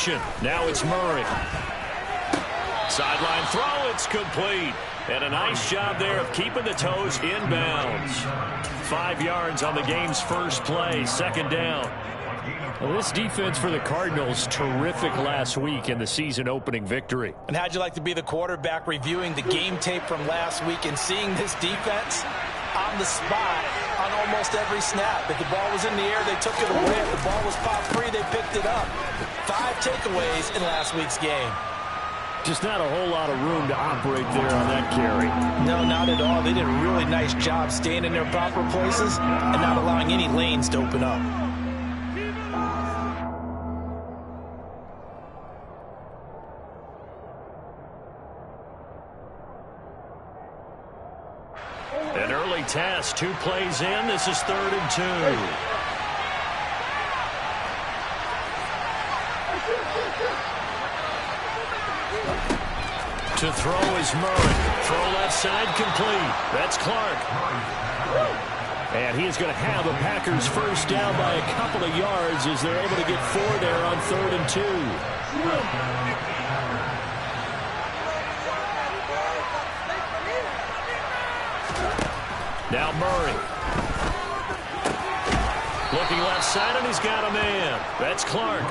action. Now it's Murray. Sideline throw, it's complete. And a nice job there of keeping the toes inbounds. 5 yards on the game's first play, second down. Well, this defense for the Cardinals, terrific last week in the season-opening victory. And how'd you like to be the quarterback reviewing the game tape from last week and seeing this defense on the spot on almost every snap? If the ball was in the air, they took it away. If the ball was popped free, they picked it up. 5 takeaways in last week's game. Just not a whole lot of room to operate there on that carry. No, not at all. They did a really nice job staying in their proper places and not allowing any lanes to open up. An early test, 2 plays in. This is 3rd and 2. To throw is Murray. Throw left side complete. That's Clark. And he is going to have a Packers first down by a couple of yards as they're able to get 4 there on 3rd and 2. Now Murray. Looking left side, and he's got a man. That's Clark.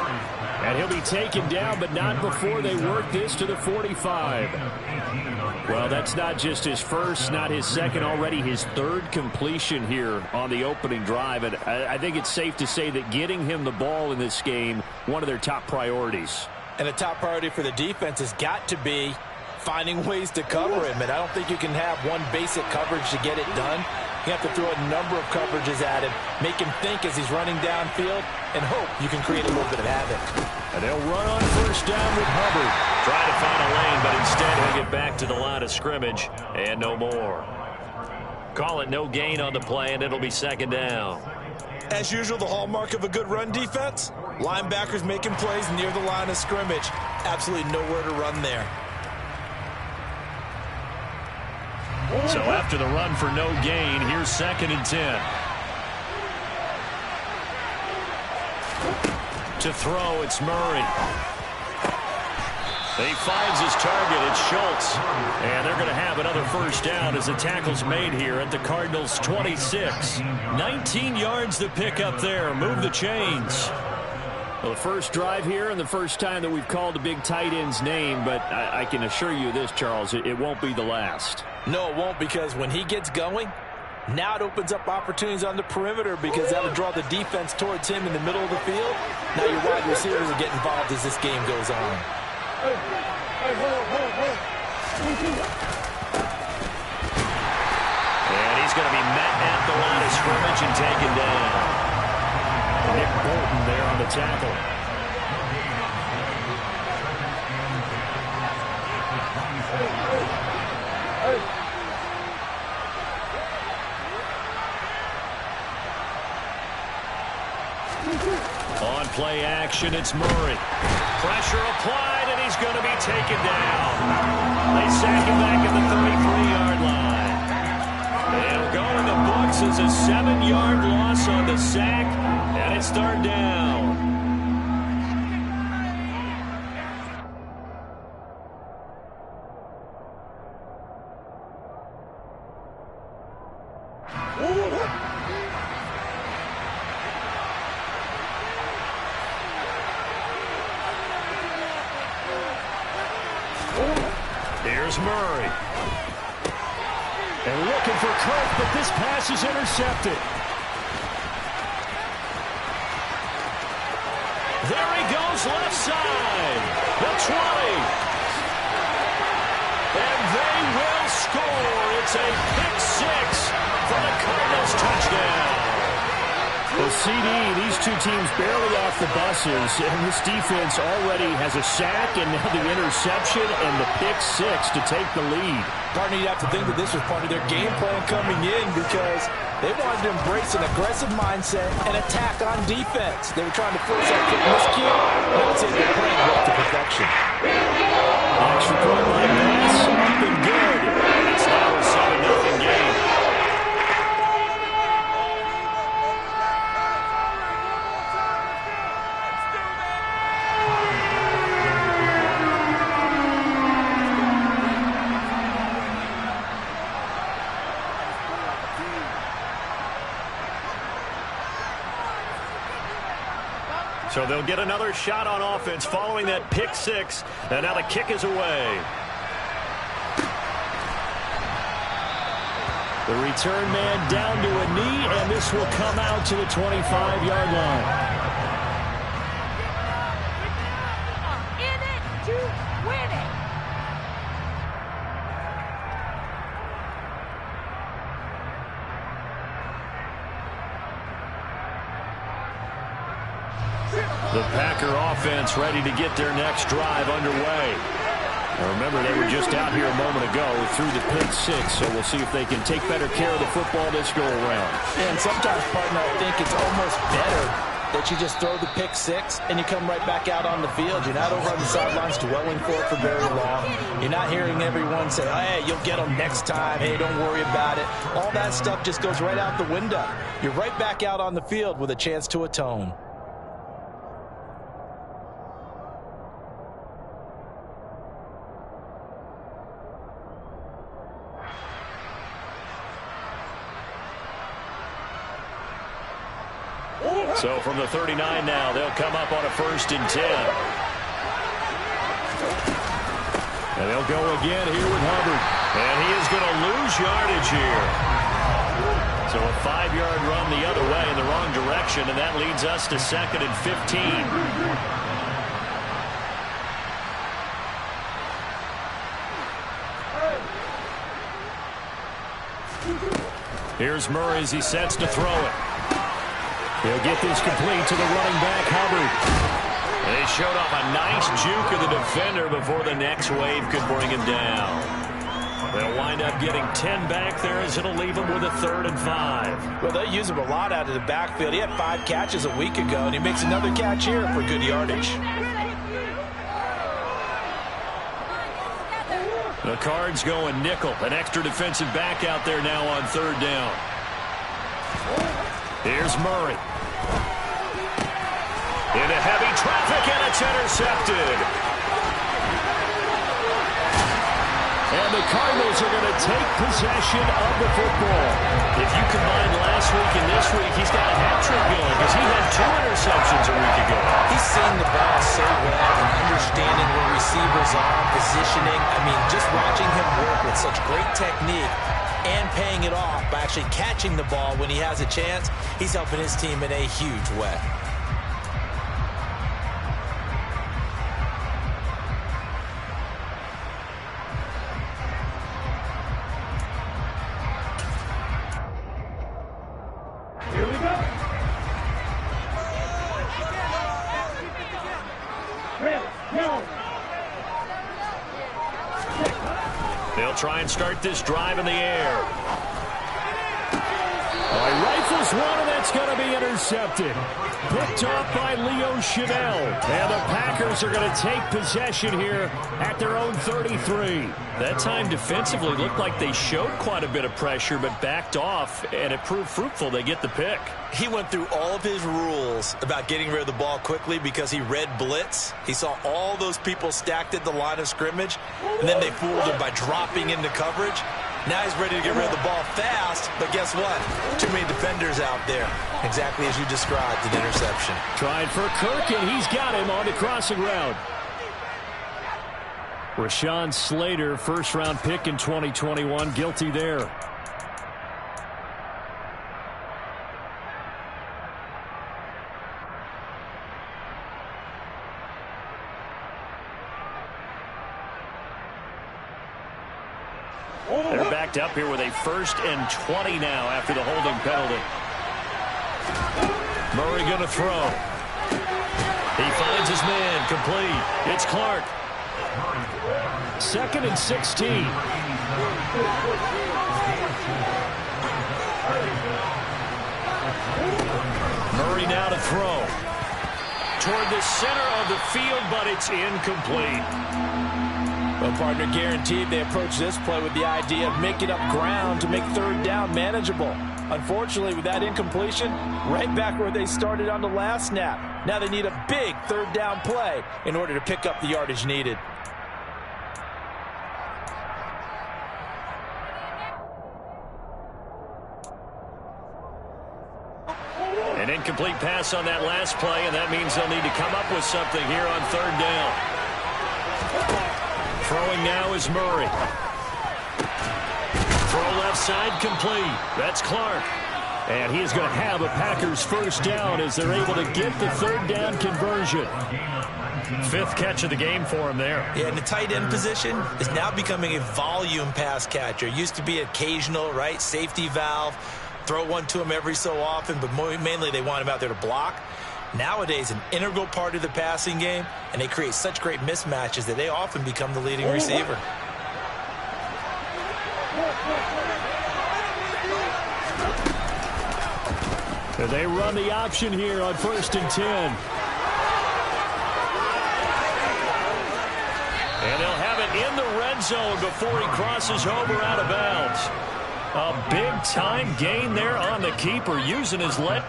And he'll be taken down, but not before they work this to the 45. Well, that's not just his first, not his second, already his 3rd completion here on the opening drive. And I think it's safe to say that getting him the ball in this game, one of their top priorities. And a top priority for the defense has got to be finding ways to cover him. And I don't think you can have one basic coverage to get it done. You have to throw a number of coverages at him, make him think as he's running downfield, and hope you can create a little bit of havoc. And they'll run on first down with Hubbard. Try to find a lane, but instead he'll get back to the line of scrimmage, and no more. Call it no gain on the play, and it'll be 2nd down. As usual, the hallmark of a good run defense, linebackers making plays near the line of scrimmage. Absolutely nowhere to run there. So after the run for no gain, here's 2nd and 10. To throw, it's Murray. He finds his target, it's Schultz. And they're going to have another first down as the tackle's made here at the Cardinals' 26. 19 yards to pick up there. Move the chains. Well, the first drive here and the first time that we've called a big tight end's name, but I can assure you this, Charles, it won't be the last. No, it won't, because when he gets going, now it opens up opportunities on the perimeter because that'll draw the defense towards him in the middle of the field. Now your wide receivers will get involved as this game goes on. And he's going to be met at the line of scrimmage and taken down. Nick Bolton there on the tackle. On play action, it's Murray. Pressure applied, and he's going to be taken down. They sack him back at the 33-yard line. They'll go in the books as a 7-yard loss on the sack, and it's 3rd down. Here's Murray. And looking for Kirk, but this pass is intercepted. There he goes, left side. The 20. And they will score. It's a pick 6 for the Cardinals touchdown. Well, CD, these two teams barely off the buses, and this defense already has a sack and now the interception and the pick 6 to take the lead. Partner, you'd have to think that this was part of their game plan coming in because they wanted to embrace an aggressive mindset and attack on defense. They were trying to force that kick miscue. I would say they're playing well to perfection. Extra point line pass, up and good. It's now a 7-0 game. So they'll get another shot on offense following that pick six. And now the kick is away. The return man down to a knee, and this will come out to the 25-yard line. In it to win it. The Packer offense ready to get their next drive underway. Now remember, they were just out here a moment ago through the pick six, so we'll see if they can take better care of the football this go around. And sometimes, partner, I think it's almost better that you just throw the pick six and you come right back out on the field. You're not over on the sidelines dwelling for it for very long. You're not hearing everyone say, hey, you'll get them next time. Hey, don't worry about it. All that stuff just goes right out the window. You're right back out on the field with a chance to atone. So from the 39 now, they'll come up on a 1st and 10. And they'll go again here with Hubbard. And he is going to lose yardage here. So a 5-yard run the other way in the wrong direction, and that leads us to 2nd and 15. Here's Murray as he sets to throw it. He'll get this complete to the running back, Hubbard. And they showed off a nice juke of the defender before the next wave could bring him down. They'll wind up getting 10 back there as it'll leave him with a 3rd and 5. Well, they use him a lot out of the backfield. He had 5 catches a week ago, and he makes another catch here for good yardage. The Cards going nickel. An extra defensive back out there now on 3rd down. Here's Murray. Into heavy traffic, and it's intercepted. And the Cardinals are going to take possession of the football. If you combine last week and this week, he's got a hat trick going because he had 2 interceptions a week ago. He's seeing the ball so well and understanding where receivers are, positioning. I mean, just watching him work with such great technique and paying it off by actually catching the ball when he has a chance, he's helping his team in a huge way. Here we go. They'll try and start this drive in the air. He rifles one, and that's going to be intercepted. Picked off by Leo Chenal. And the Packers are going to take possession here at their own 33. That time defensively looked like they showed quite a bit of pressure but backed off, and it proved fruitful. They get the pick. He went through all of his rules about getting rid of the ball quickly because he read blitz. He saw all those people stacked at the line of scrimmage, and then they fooled him by dropping into coverage. Now he's ready to get rid of the ball fast, but guess what? Too many defenders out there. Exactly as you described, an interception. Tried for Kirk, and he's got him on the crossing route. Rashawn Slater, first-round pick in 2021, guilty there. They're backed up here with a 1st and 20 now after the holding penalty. Murray going to throw. He finds his man, complete. It's Clark. 2nd and 16. Murray now to throw. Toward the center of the field, but it's incomplete. Well, partner, guaranteed they approach this play with the idea of making up ground to make 3rd down manageable. Unfortunately, with that incompletion, right back where they started on the last snap. Now they need a big 3rd down play in order to pick up the yardage needed. And An incomplete pass on that last play, and that means they'll need to come up with something here on third down. Throwing now is Murray. Throw left side complete. That's Clark. And he is going to have a Packers first down as they're able to get the third down conversion. Fifth catch of the game for him there. Yeah, and the tight end position is now becoming a volume pass catcher. Used to be occasional, right? Safety valve. Throw one to him every so often, but mainly they want him out there to block. Nowadays, an integral part of the passing game, and they create such great mismatches that they often become the leading receiver. They run the option here on 1st and 10. And they'll have it in the red zone before he crosses over out of bounds. A big-time gain there on the keeper using his leg.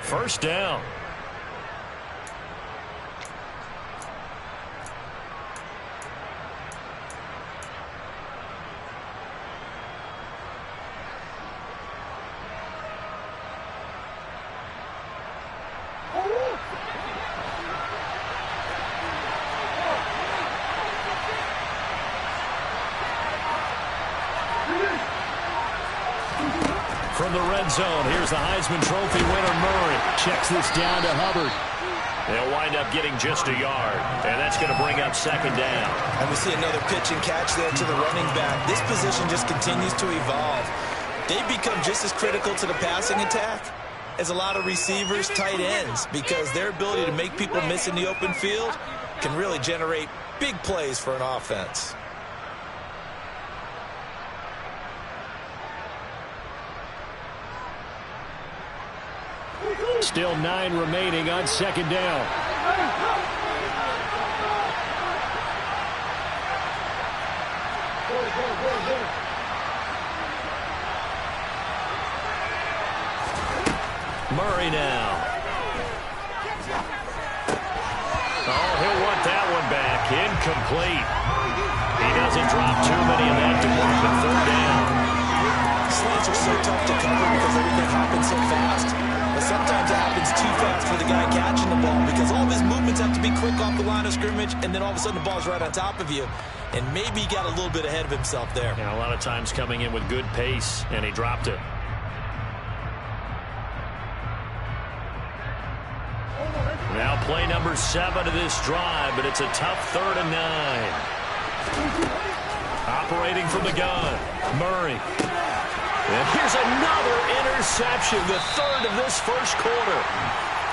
First down. From the red zone, here's the Heisman Trophy winner, Murray. Checks this down to Hubbard. They'll wind up getting just a yard, and that's going to bring up second down. And we see another pitch and catch there to the running back. This position just continues to evolve. They become just as critical to the passing attack as a lot of receivers, tight ends, because their ability to make people miss in the open field can really generate big plays for an offense. Still 9 remaining on second down. Murray now. Oh, he'll want that one back. Incomplete. He doesn't drop too many in that department. Third down. Slants are so tough to cover because everything happens so fast. But sometimes it happens too fast for the guy catching the ball because all of his movements have to be quick off the line of scrimmage, and then all of a sudden the ball's right on top of you. And maybe he got a little bit ahead of himself there. Yeah, a lot of times coming in with good pace, and he dropped it. Now play number 7 of this drive, but it's a tough 3rd and 9. Operating from the gun, Murray. And here's another interception, the 3rd of this first quarter.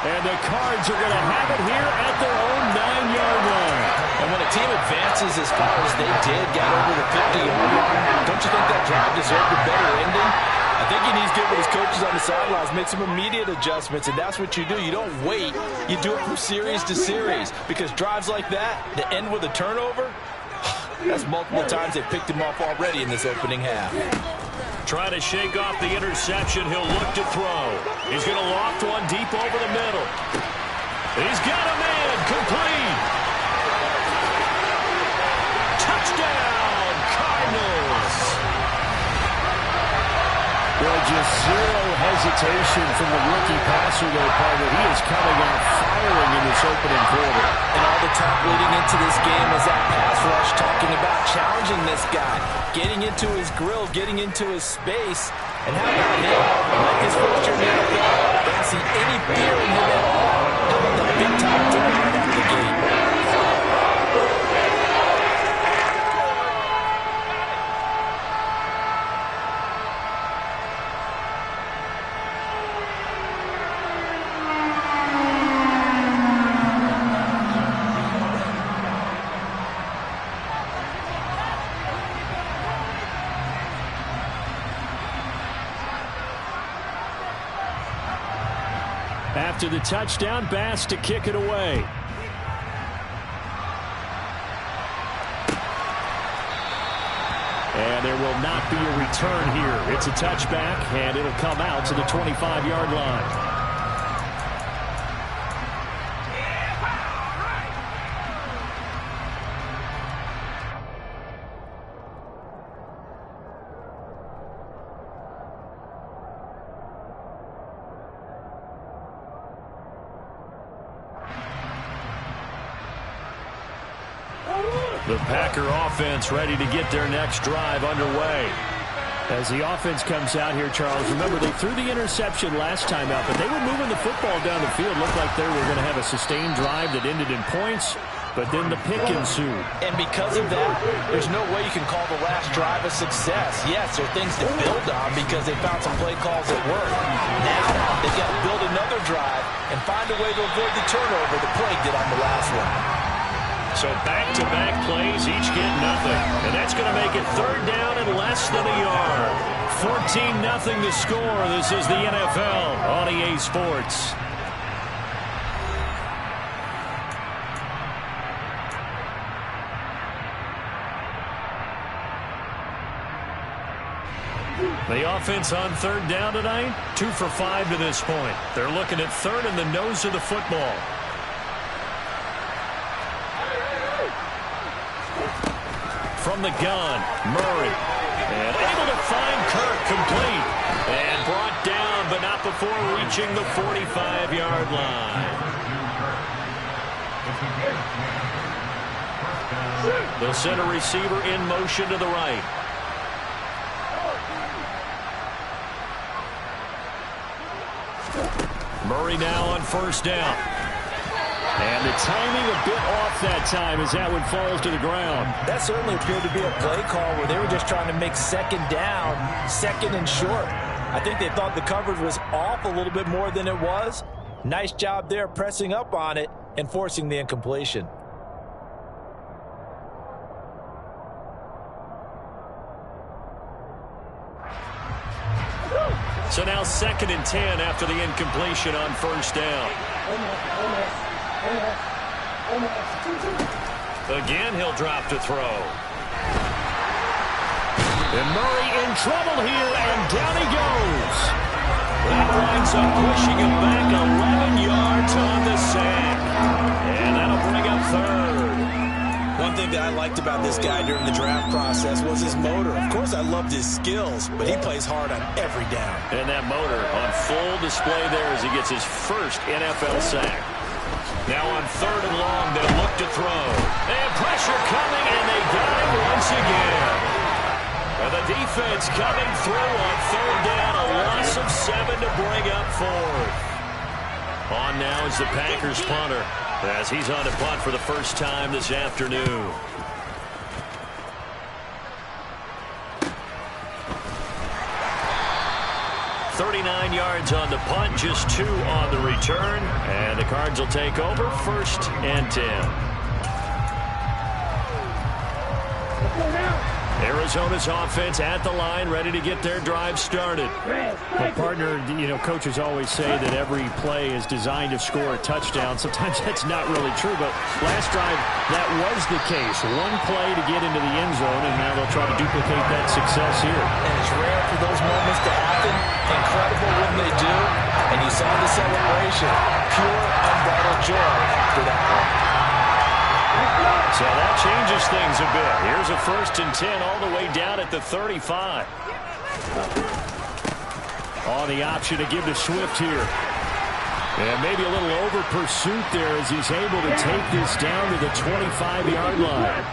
And the Cards are going to have it here at their own 9-yard line. And when a team advances as far as they did, got over the 50-yard line, don't you think that drive deserved a better ending? I think he needs to get with his coaches on the sidelines, make some immediate adjustments, and that's what you do. You don't wait. You do it from series to series, because drives like that, to end with a turnover, that's multiple times they've picked him off already in this opening half. Trying to shake off the interception. He'll look to throw. He's going to loft one deep over the middle. He's got a man. Complete. Touchdown, Cardinals. Well, just zero hesitation from the rookie passer there, partner. He is coming out firing in this opening quarter. And all the talk leading into this game was that pass rush, talking about challenging this guy, getting into his grill, getting into his space. And how about him? Like his first year in the NFL, don't see any fear in him at all. How about the big-time throw right out of the gate? After the touchdown, Bass to kick it away. And there will not be a return here. It's a touchback, and it'll come out to the 25-yard line. The Packer offense ready to get their next drive underway. As the offense comes out here, Charles, remember they threw the interception last time out, but they were moving the football down the field. Looked like they were going to have a sustained drive that ended in points, but then the pick ensued. And because of that, there's no way you can call the last drive a success. Yes, there are things to build on because they found some play calls that work. Now they've got to build another drive and find a way to avoid the turnover the Plague did on the last one. So back-to-back plays, each get nothing. And that's going to make it third down and less than a yard. 14-0 the score. This is the NFL on EA Sports. The offense on third down tonight, 2 for 5 to this point. They're looking at third in the nose of the football. From the gun, Murray. And able to find Kirk complete. And brought down, but not before reaching the 45-yard line. The center receiver in motion to the right. Murray now on first down. And the timing a bit off that time as that one falls to the ground. That certainly appeared to be a play call where they were just trying to make second down, second and short. I think they thought the coverage was off a little bit more than it was. Nice job there pressing up on it and forcing the incompletion. So now 2nd and 10 after the incompletion on first down. Again, he'll drop to throw. And Murray in trouble here, and down he goes. That winds up pushing him back 11 yards on the sack. And that'll bring up third. One thing that I liked about this guy during the draft process was his motor. Of course, I loved his skills, but he plays hard on every down. And that motor on full display there as he gets his first NFL sack. Now on third and long, they'll look to throw. And pressure coming, and they got him once again. And the defense coming through on third down, a loss of 7 to bring up fourth. On now is the Packers punter, as he's on to punt for the first time this afternoon. .39 yards on the punt, just 2 on the return. And the Cards will take over 1st and 10. Arizona's offense at the line, ready to get their drive started. Well, partner, coaches always say that every play is designed to score a touchdown. Sometimes that's not really true, but last drive, that was the case. One play to get into the end zone, and now they'll try to duplicate that success here. And it's rare for those moments to happen. Incredible when they do. And you saw the celebration. Pure, unbridled joy after that one. So that changes things a bit. Here's a 1st and 10 all the way down at the 35. On the option to give to Swift here. And maybe a little over pursuit there as he's able to take this down to the 25-yard line.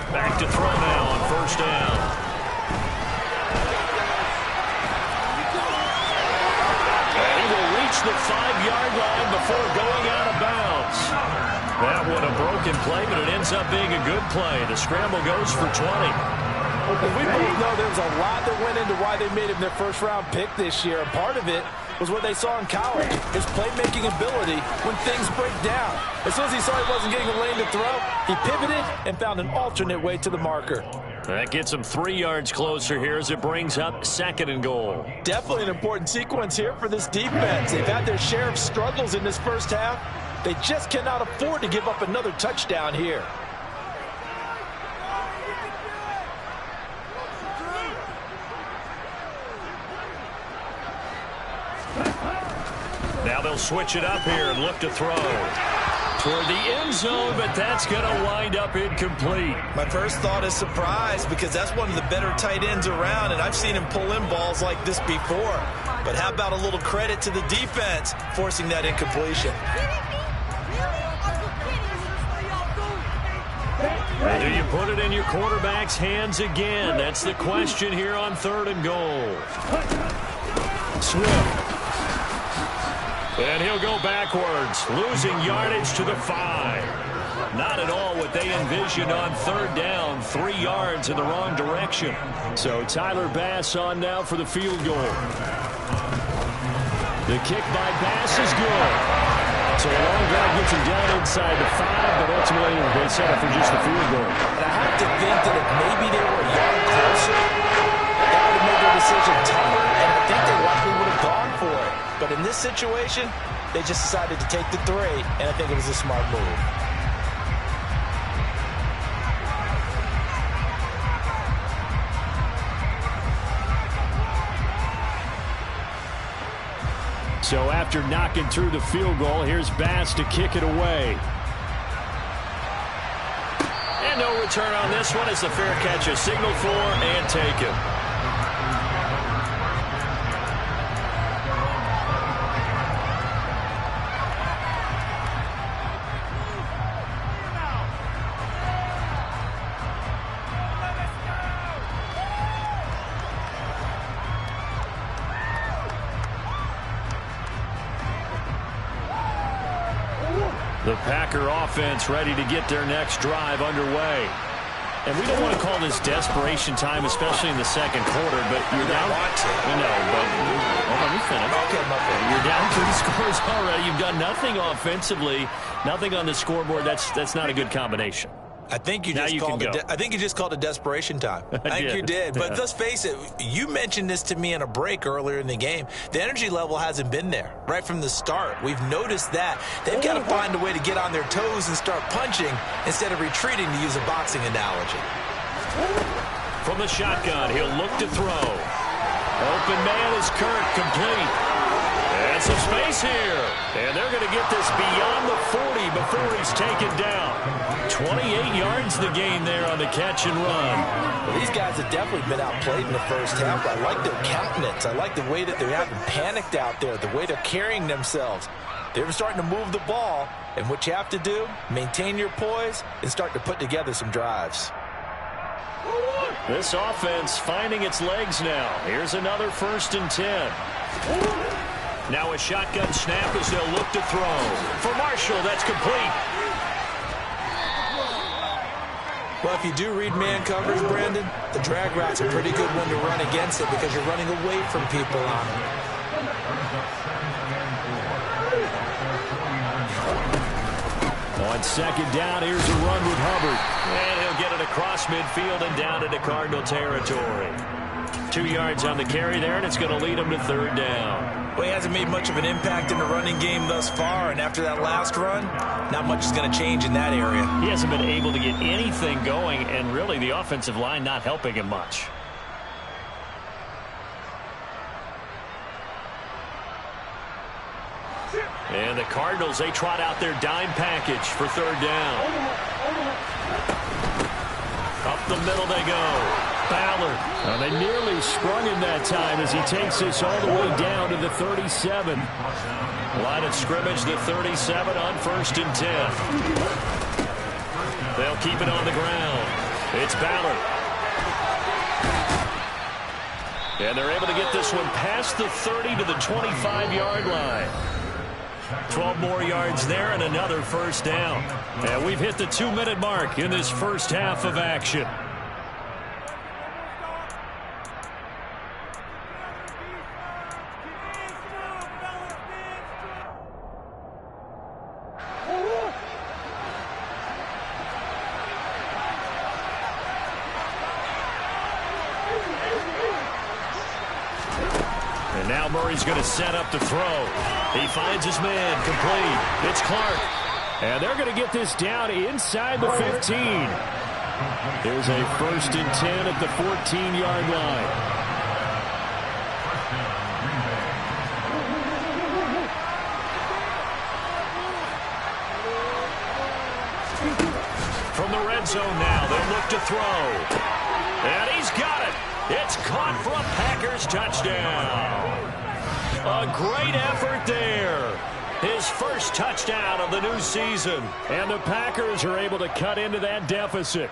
Back to throw now on first down. And he will reach the 5-yard line before going out of bounds. That one a broken play, but it ends up being a good play. The scramble goes for 20. We both know there was a lot that went into why they made him their first-round pick this year. And part of it was what they saw in college, his playmaking ability when things break down. As soon as he saw he wasn't getting a lane to throw, he pivoted and found an alternate way to the marker. That gets them 3 yards closer here as it brings up 2nd and goal. Definitely an important sequence here for this defense. They've had their share of struggles in this first half. They just cannot afford to give up another touchdown here. Now they'll switch it up here and look to throw toward the end zone, but that's going to wind up incomplete. My first thought is surprise, because that's one of the better tight ends around, and I've seen him pull in balls like this before. But how about a little credit to the defense forcing that incompletion? Do you put it in your quarterback's hands again? That's the question here on 3rd and goal. Swift. And he'll go backwards, losing yardage to the 5. Not at all what they envisioned on 3rd down, 3 yards in the wrong direction. So Tyler Bass on now for the field goal. The kick by Bass is good. So a long drive gets him down inside the 5, but ultimately they settle for just the field goal. And I have to think that if maybe they were a yard closer, that would have made their decision tougher, and I think they likely would have gone for it. But in this situation, they just decided to take the 3, and I think it was a smart move. So after knocking through the field goal, here's Bass to kick it away. And no return on this one as the fair catch is signaled for and taken. The Packer offense ready to get their next drive underway. And we don't want to call this desperation time, especially in the 2nd quarter, but you're down. I know, but let me finish. Okay, you're down 3 scores already. You've done nothing offensively, nothing on the scoreboard. That's not a good combination. I think you just called it desperation time. I think you did. But let's face it, you mentioned this to me in a break earlier in the game. The energy level hasn't been there right from the start. We've noticed that. They've got to find a way to get on their toes and start punching instead of retreating, to use a boxing analogy. From the shotgun, he'll look to throw. Open man is Kirk, complete. And some space here. And they're going to get this beyond the 40 before he's taken down. 28 yards the gain there on the catch and run. Well, these guys have definitely been outplayed in the first half. I like their countenance. I like the way that they haven't panicked out there, the way they're carrying themselves. They're starting to move the ball, and what you have to do, maintain your poise and start to put together some drives. This offense finding its legs now. Here's another 1st and 10. Now a shotgun snap as they'll look to throw. For Marshall, that's complete. Well, if you do read man coverage, Brandon, the drag route's a pretty good one to run against it because you're running away from people on it. On 2nd down, here's a run with Hubbard. And he'll get it across midfield and down into Cardinal territory. 2 yards on the carry there, and it's going to lead him to 3rd down. Well, he hasn't made much of an impact in the running game thus far, and after that last run, not much is going to change in that area. He hasn't been able to get anything going, and really the offensive line not helping him much. And the Cardinals, they trot out their dime package for 3rd down. Up the middle they go. Ballard. They nearly sprung him that time as he takes this all the way down to the 37. Line of scrimmage, the 37 on 1st and 10. They'll keep it on the ground. It's Ballard. And they're able to get this one past the 30 to the 25-yard line. 12 more yards there and another 1st down. And we've hit the 2-minute mark in this first half of action. Now Murray's going to set up the throw. He finds his man, complete. It's Clark. And they're going to get this down inside the 15. There's a 1st and 10 at the 14-yard line. From the red zone now, they'll look to throw. And he's got it. It's caught for a Packers touchdown. A great effort there. His first touchdown of the new season. And the Packers are able to cut into that deficit.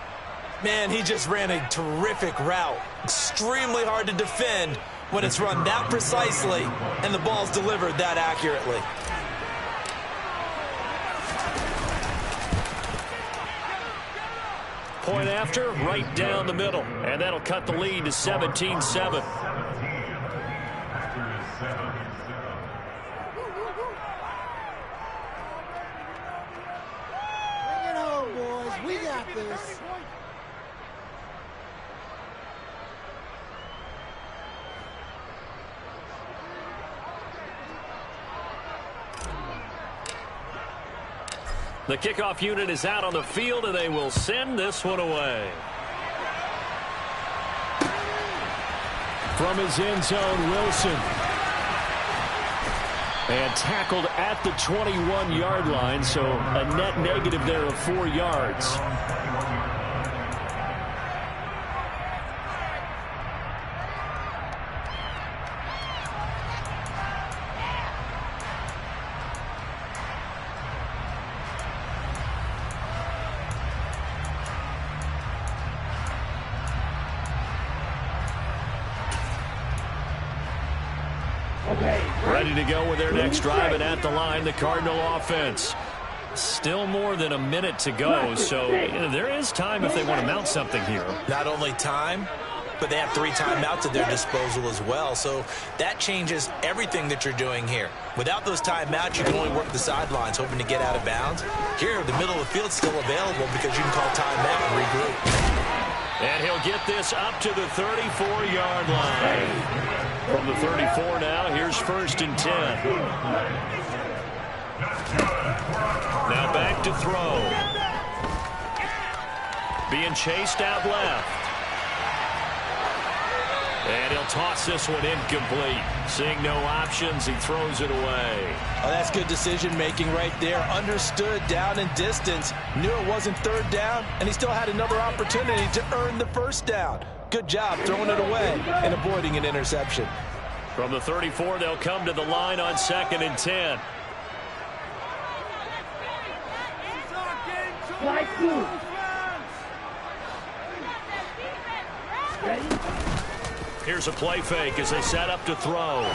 Man, he just ran a terrific route. Extremely hard to defend when it's run that precisely and the ball's delivered that accurately. Point after, right down the middle. And that'll cut the lead to 17-7. This. The kickoff unit is out on the field, and they will send this one away. From his end zone, Wilson. And tackled at the 21-yard line, so a net negative there of 4 yards. Ready to go with their next drive, and at the line, the Cardinal offense. Still more than a minute to go, so there is time if they want to mount something here. Not only time, but they have 3 timeouts at their disposal as well, so that changes everything that you're doing here. Without those timeouts, you can only work the sidelines, hoping to get out of bounds. Here, the middle of the field's still available because you can call timeout and regroup. And he'll get this up to the 34-yard line. From the 34 now, here's 1st and 10. Now back to throw. Being chased out left. And he'll toss this one incomplete. Seeing no options, he throws it away. Oh, that's good decision-making right there. Understood down and distance. Knew it wasn't 3rd down, and he still had another opportunity to earn the 1st down. Good job throwing it away and avoiding an interception. From the 34, they'll come to the line on 2nd and 10. Here's a play fake as they set up to throw.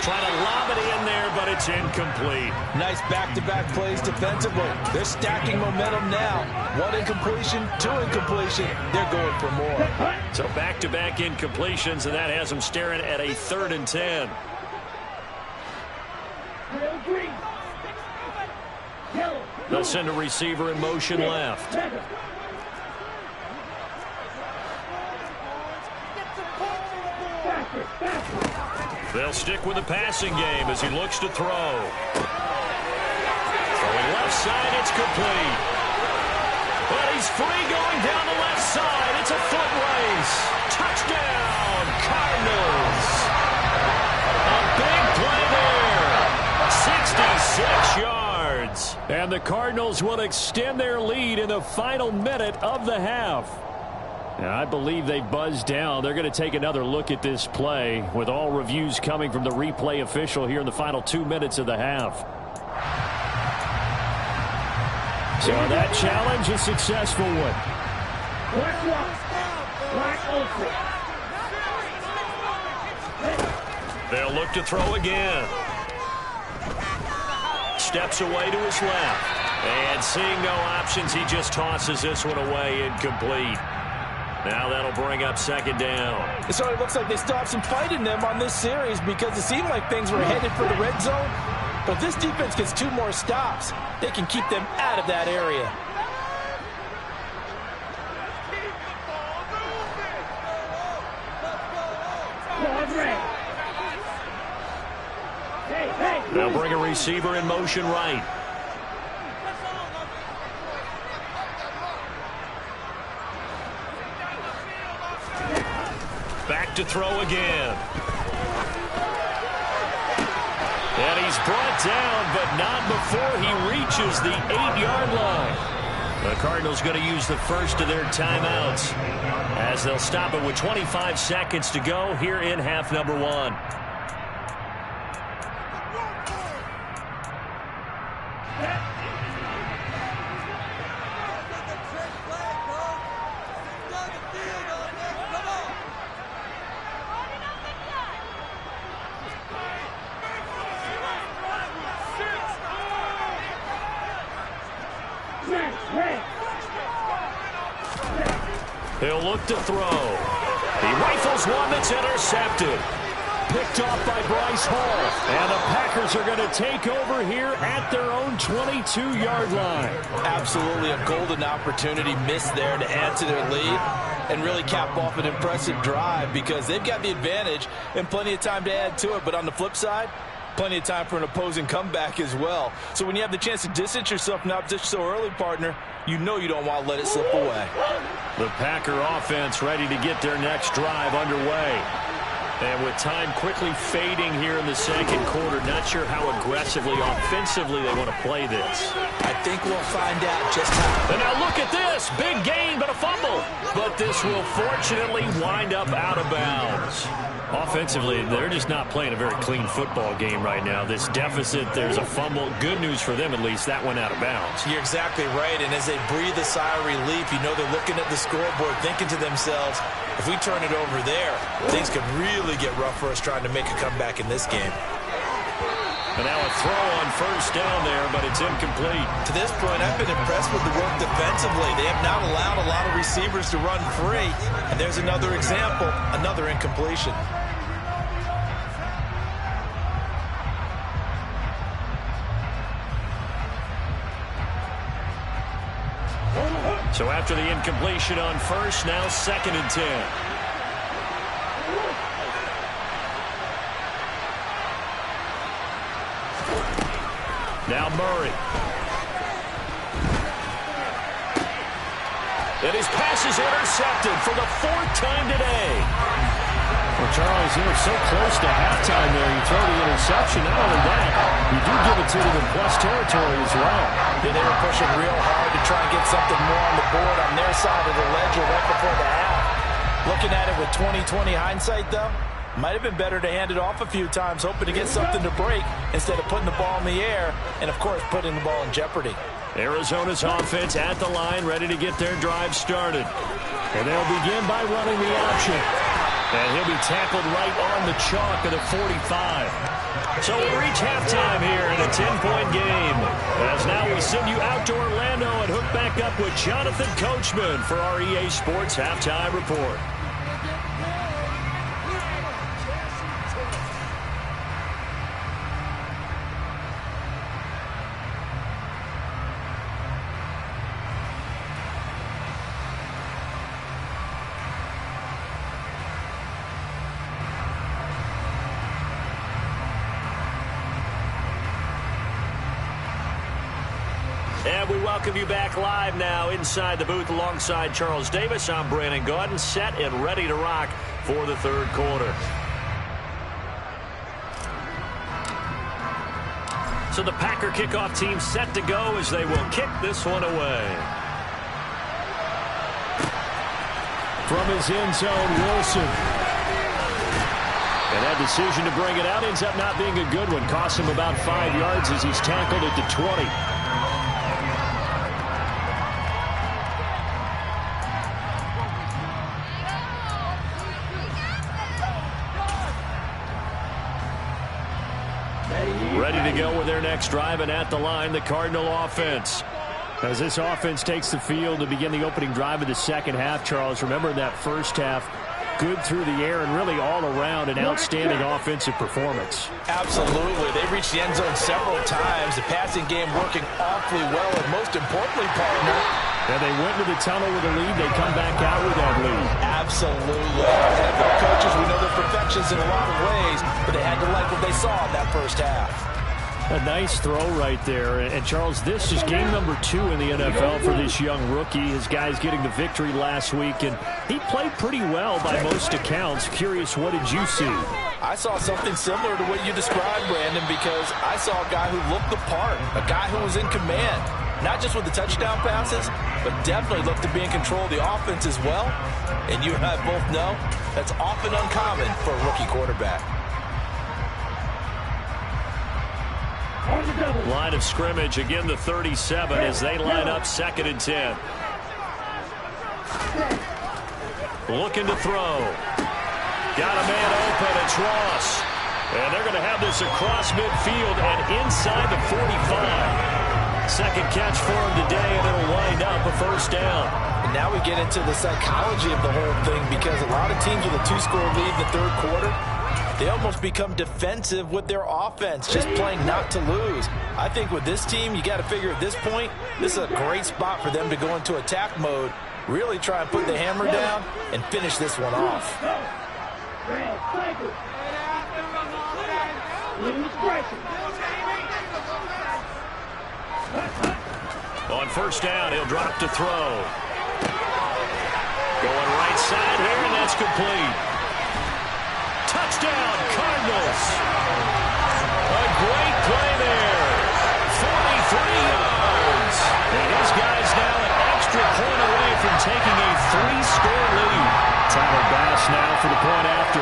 Trying to lob it in there, but it's incomplete. Nice back-to-back plays defensively. They're stacking momentum now. 1 incompletion, 2 incompletion. They're going for more. So back-to-back incompletions, and that has them staring at a 3rd and 10. They'll send a receiver in motion left. They'll stick with the passing game as he looks to throw. Throwing left side, it's complete. But he's free going down the left side. It's a foot race. Touchdown, Cardinals. A big play there. 66 yards. And the Cardinals will extend their lead in the final minute of the half. And I believe they buzzed down. They're going to take another look at this play with all reviews coming from the replay official here in the final 2 minutes of the half. So that challenge, a successful one. They'll look to throw again. Steps away to his left. And seeing no options, he just tosses this one away, incomplete. Now that'll bring up 2nd down. So it looks like they still have some fight in them on this series because it seemed like things were headed for the red zone. But if this defense gets 2 more stops, they can keep them out of that area. They'll bring a receiver in motion right. Back to throw again. And he's brought down, but not before he reaches the 8-yard line. The Cardinals going to use the first of their timeouts as they'll stop it with 25 seconds to go here in half number 1. He'll look to throw. He rifles one that's intercepted. Picked off by Bryce Hall. And the Packers are going to take over here at their own 22-yard line. Absolutely a golden opportunity missed there to add to their lead and really cap off an impressive drive because they've got the advantage and plenty of time to add to it. But on the flip side, plenty of time for an opposing comeback as well. So when you have the chance to distance yourself from the opposition so early, partner, you know you don't want to let it slip away. The Packer offense ready to get their next drive underway. And with time quickly fading here in the second quarter, not sure how aggressively, offensively they want to play this. I think we'll find out just how. And now look at this. Big gain, but a fumble. But this will fortunately wind up out of bounds. Offensively, they're just not playing a very clean football game right now. This deficit, there's a fumble. Good news for them, at least. That went out of bounds. You're exactly right. And as they breathe a sigh of relief, you know they're looking at the scoreboard, thinking to themselves, if we turn it over there, things could really get rough for us trying to make a comeback in this game. And now a throw on first down there, but it's incomplete. To this point, I've been impressed with the work defensively. They have not allowed a lot of receivers to run free. And there's another example, another incompletion. So after the incompletion on first, now 2nd and 10. Now Murray. And his pass is intercepted for the 4th time today. Well, Charles, you were so close to halftime there. You throw the interception. Not only that, you do give it to them in plus territory as well. Yeah, they were pushing real hard to try and get something more on the board on their side of the ledger right before the half. Looking at it with 20/20 hindsight, though, might have been better to hand it off a few times, hoping to get something to break instead of putting the ball in the air and, of course, putting the ball in jeopardy. Arizona's offense at the line, ready to get their drive started. And they'll begin by running the option. And he'll be tackled right on the chalk of the 45. So we reach halftime here in a 10-point game. As now we send you out to Orlando and hook back up with Jonathan Coachman for our EA Sports Halftime Report. And we welcome you back live now inside the booth alongside Charles Davis. I'm Brandon Gaudin, set and ready to rock for the third quarter. So the Packer kickoff team set to go as they will kick this one away. From his end zone, Wilson. And that decision to bring it out ends up not being a good one. Costs him about 5 yards as he's tackled at the 20. Ready to go with their next drive, and at the line, the Cardinal offense. As this offense takes the field to begin the opening drive of the second half, Charles, remember that first half, good through the air and really all around an outstanding offensive performance. Absolutely. They reached the end zone several times. The passing game working awfully well, and most importantly, partner, and they went to the tunnel with a lead. They come back out with that lead. Absolutely. NFL coaches, we know they're perfections in a lot of ways, but they had to like what they saw in that first half. A nice throw right there. And Charles, this is game number 2 in the NFL for this young rookie. His guys getting the victory last week, and he played pretty well by most accounts. Curious, what did you see? I saw something similar to what you described, Brandon, because I saw a guy who looked the part, a guy who was in command, not just with the touchdown passes, but definitely looked to be in control of the offense as well. And you and I both know that's often uncommon for a rookie quarterback. Line of scrimmage, again the 37 as they line up 2nd and 10. Looking to throw. Got a man open, it's Ross. And they're going to have this across midfield and inside the 45. Second catch for him today, and it'll wind up a first down. And now we get into the psychology of the whole thing, because a lot of teams with a 2-score lead in the 3rd quarter, they almost become defensive with their offense, just playing not to lose. I think with this team, you got to figure at this point, this is a great spot for them to go into attack mode, really try and put the hammer down and finish this one off. On first down, he'll drop to throw. Going right side here, and that's complete. Touchdown, Cardinals. A great play there. 43 yards. And his guys now an extra point away from taking a 3-score lead. Tyler Bass now for the point after.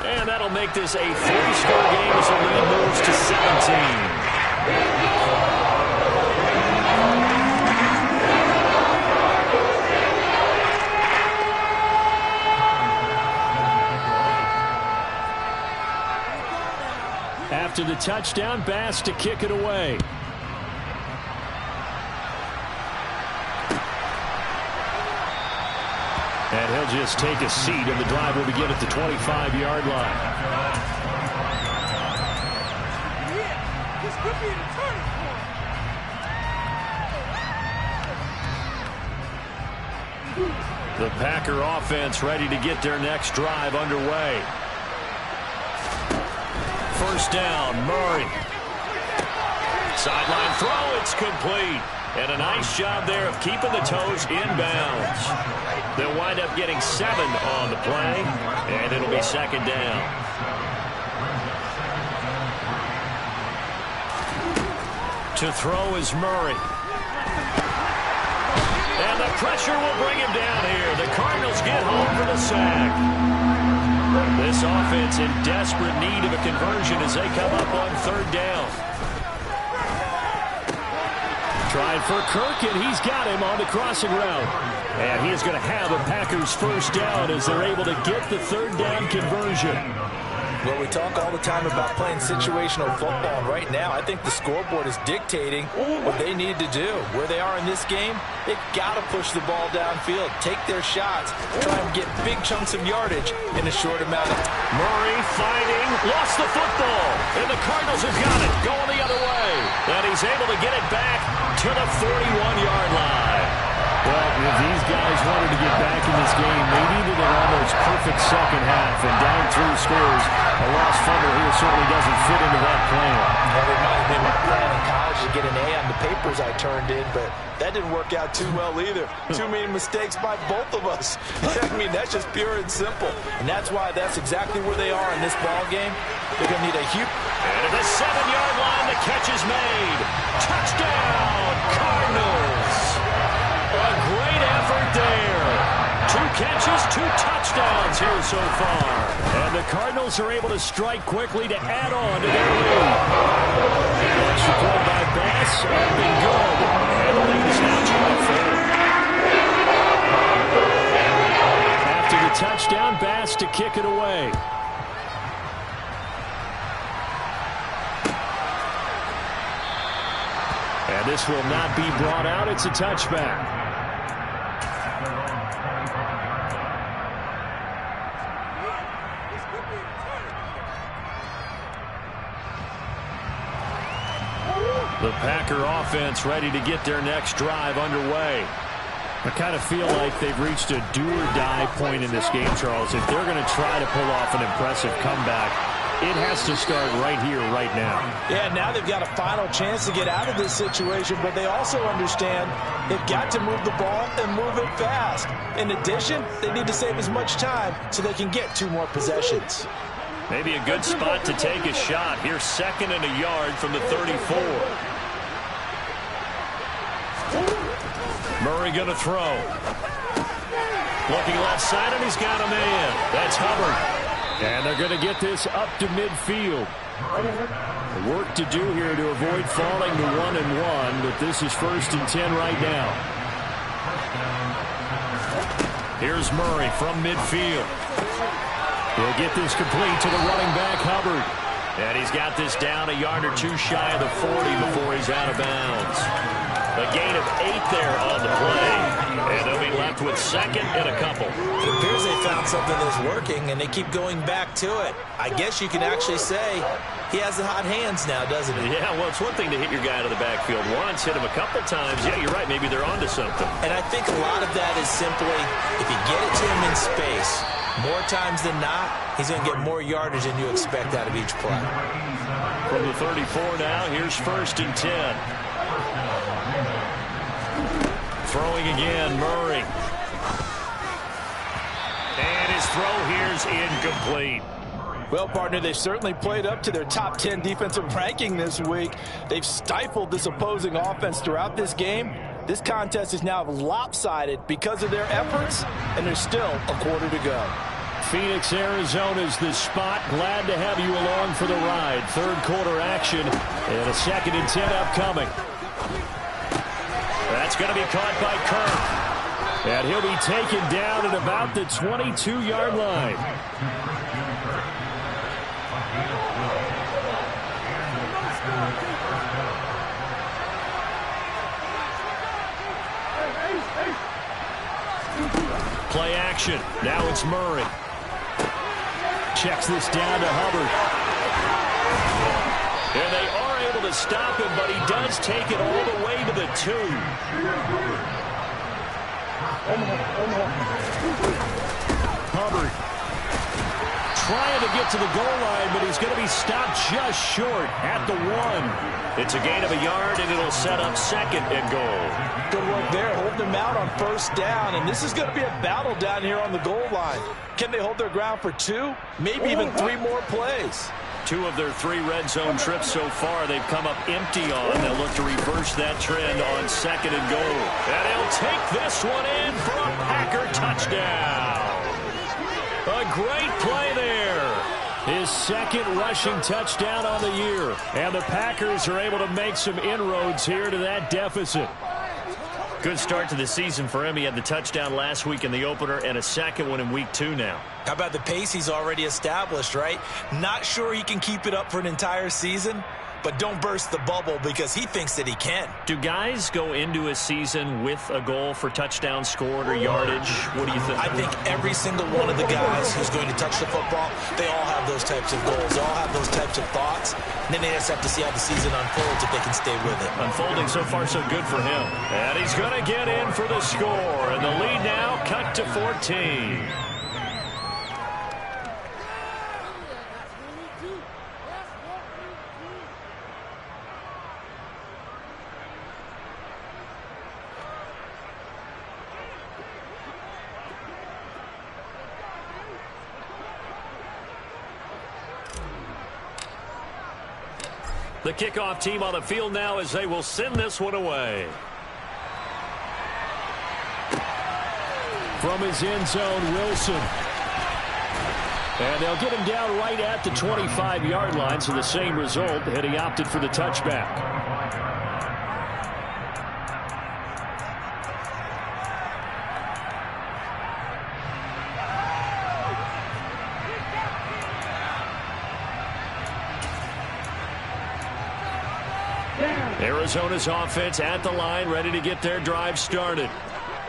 And that'll make this a 3-score game as the lead moves to 17. After the touchdown, Bass to kick it away. And he'll just take a seat, and the drive will begin at the 25-yard line. This could be the turning point. The Packer offense ready to get their next drive underway. First down, Murray. Sideline throw, it's complete. And a nice job there of keeping the toes inbounds. They'll wind up getting 7 on the play, and it'll be 2nd down. To throw is Murray. And the pressure will bring him down here. The Cardinals get home for the sack. This offense in desperate need of a conversion as they come up on 3rd down. Trying for Kirk, and he's got him on the crossing route. And he is going to have a Packers first down as they're able to get the 3rd down conversion. Well, we talk all the time about playing situational football, and right now I think the scoreboard is dictating what they need to do. Where they are in this game, they've got to push the ball downfield, take their shots, try and get big chunks of yardage in a short amount of time. Murray fighting, lost the football, and the Cardinals have got it, going the other way. And he's able to get it back to the 41-yard line. Well, if these guys wanted to get back in this game, they needed an almost perfect second half, and down 3 scores, a lost fumble here certainly doesn't fit into that plan. Well, it might have been my plan in college to get an A on the papers I turned in, but that didn't work out too well either. Too many mistakes by both of us. I mean, that's just pure and simple. And that's why that's exactly where they are in this ball game. They're going to need a huge... And at the 7-yard line, the catch is made. Touchdown, Cardinals. A great effort there. 2 catches, 2 touchdowns here so far. And the Cardinals are able to strike quickly to add on to their lead. Extra point by Bass, up and good. And the lead is now 12. After the touchdown, Bass to kick it away. And this will not be brought out. It's a touchback. The Packer offense ready to get their next drive underway. I kind of feel like they've reached a do-or-die point in this game, Charles. If they're going to try to pull off an impressive comeback, it has to start right here, right now. Yeah, now they've got a final chance to get out of this situation, but they also understand they've got to move the ball and move it fast. In addition, they need to save as much time so they can get 2 more possessions. Maybe a good spot to take a shot. Here's 2nd and a yard from the 34. Murray going to throw. Looking left side, and he's got a man. That's Hubbard. And they're going to get this up to midfield. Work to do here to avoid falling to 1-1, but this is 1st and 10 right now. Here's Murray from midfield. He'll get this complete to the running back, Hubbard. And he's got this down a yard or 2 shy of the 40 before he's out of bounds. A gain of 8 there on the play. And they'll be left with 2nd and a couple. It appears they found something that's working, and they keep going back to it. I guess you can actually say he has the hot hands now, doesn't he? Yeah, well, it's one thing to hit your guy out of the backfield once, hit him a couple times. Yeah, you're right. Maybe they're onto something. And I think a lot of that is simply if you get it to him in space, more times than not, he's going to get more yardage than you expect out of each play. From the 34 now, here's 1st and 10. Throwing again, Murray. And his throw here's incomplete. Well, partner, they've certainly played up to their top 10 defensive ranking this week. They've stifled this opposing offense throughout this game. This contest is now lopsided because of their efforts, and there's still a quarter to go. Phoenix, Arizona's the spot. Glad to have you along for the ride. 3rd quarter action and a 2nd and 10 upcoming. That's going to be caught by Kirk. And he'll be taken down at about the 22-yard line. Play action. Now it's Murray. Checks this down to Hubbard. And they are able to stop him, but he does take it all the way to the 2. Hubbard trying to get to the goal line, but he's going to be stopped just short at the 1. It's a gain of a yard, and it'll set up 2nd and goal. Good work there, holding them out on 1st down, and this is going to be a battle down here on the goal line. Can they hold their ground for 2, maybe even 3 more plays? 2 of their 3 red zone trips so far they've come up empty on. They'll look to reverse that trend on 2nd and goal. And he'll take this one in for a Packer touchdown. A great play there. His 2nd rushing touchdown on the year. And the Packers are able to make some inroads here to that deficit. Good start to the season for him. He had the touchdown last week in the opener and a 2nd one in week 2 now. How about the pace he's already established, right? Not sure he can keep it up for an entire season, but don't burst the bubble because he thinks that he can. Do guys go into a season with a goal for touchdown scored or yardage? What do you think? I think every single one of the guys who's going to touch the football, they all have those types of goals. They all have those types of thoughts. And then they just have to see how the season unfolds if they can stay with it. Unfolding so far so good for him. And he's going to get in for the score. And the lead now cut to 14. The kickoff team on the field now as they will send this one away. From his end zone, Wilson. And they'll get him down right at the 25-yard line, so the same result, and he opted for the touchback. Arizona's offense at the line, ready to get their drive started.